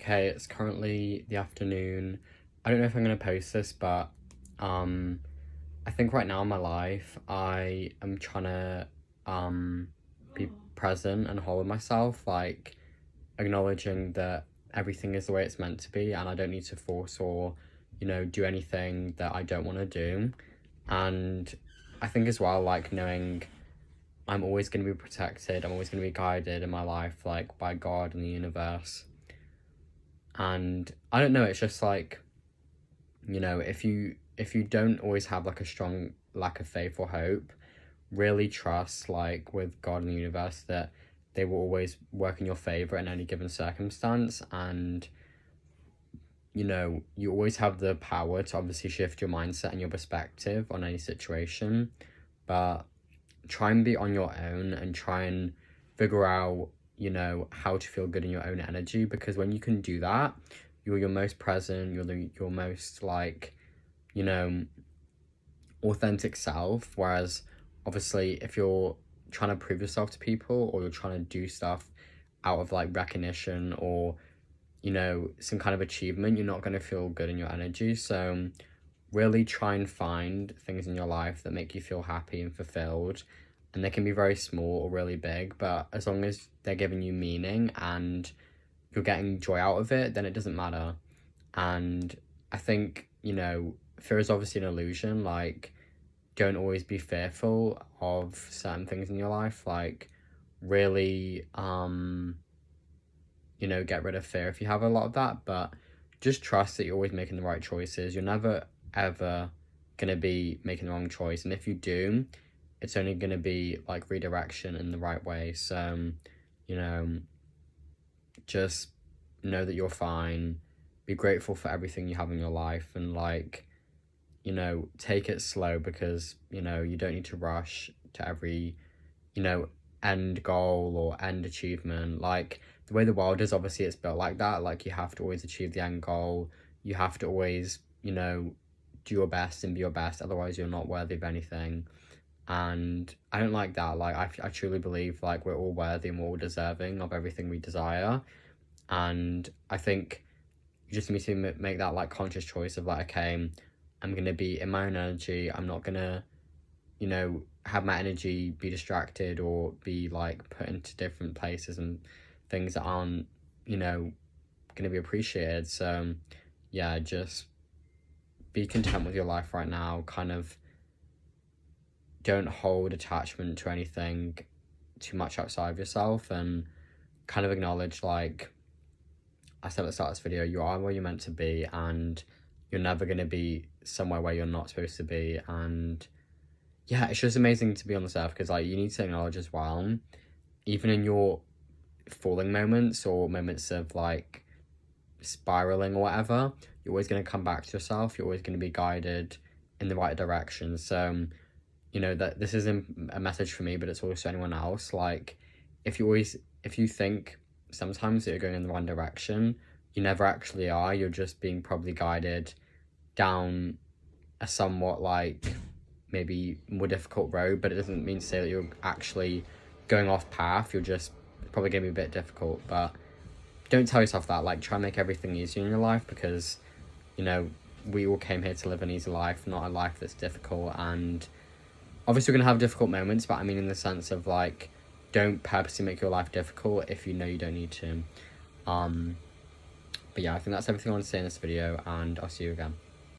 Okay, it's currently the afternoon. I don't know if I'm gonna post this, but I think right now in my life I am trying to be present and hold myself, like acknowledging that everything is the way it's meant to be and I don't need to force or, do anything that I don't want to do. And I think as well, like knowing I'm always gonna be protected, I'm always gonna be guided in my life, like by God and the universe. And I don't know, it's just like, if you don't always have like a strong lack of faith or hope, really trust like with God and the universe that they will always work in your favor in any given circumstance. And you always have the power to obviously shift your mindset and your perspective on any situation, but try and be on your own and try and figure out, how to feel good in your own energy, because when you can do that, you're your most present, your most like, you know, authentic self. Whereas obviously if you're trying to prove yourself to people or you're trying to do stuff out of like recognition or, some kind of achievement, you're not going to feel good in your energy. So really try and find things in your life that make you feel happy and fulfilled. And they can be very small or really big, but as long as they're giving you meaning and you're getting joy out of it, then it doesn't matter. And I think, fear is obviously an illusion. Like, don't always be fearful of certain things in your life. Like, really, get rid of fear if you have a lot of that. But just trust that you're always making the right choices. You're never, ever going to be making the wrong choice. And if you do, it's only going to be like redirection in the right way. So, you know, just know that you're fine. Be grateful for everything you have in your life and like, take it slow, because, you don't need to rush to every, end goal or end achievement. Like the way the world is, obviously it's built like that. Like you have to always achieve the end goal. You have to always, do your best and be your best. Otherwise you're not worthy of anything. And I don't like that. Like I truly believe like we're all worthy and we're all deserving of everything we desire. And I think you just need to make that like conscious choice of like, okay, I'm gonna be in my own energy. I'm not gonna, have my energy be distracted or be like put into different places and things that aren't, gonna be appreciated. So yeah, just be content with your life right now. Kind of don't hold attachment to anything too much outside of yourself, and kind of acknowledge, like I said at the start of this video, you are where you're meant to be and you're never going to be somewhere where you're not supposed to be. And yeah, it's just amazing to be on this earth, because like you need to acknowledge as well, even in your falling moments or moments of like spiraling or whatever, you're always going to come back to yourself. You're always going to be guided in the right direction. So that this isn't a message for me, but it's also anyone else. Like if you think sometimes that you're going in the wrong direction, you never actually are. You're just being probably guided down a somewhat like maybe more difficult road, but it doesn't mean to say that you're actually going off path. You're just probably going to be a bit difficult. But don't tell yourself that. Like try and make everything easier in your life, because we all came here to live an easy life, not a life that's difficult. And obviously we're going to have difficult moments, but I mean in the sense of like, don't purposely make your life difficult if you know you don't need to. But yeah, I think that's everything I want to say in this video, and I'll see you again.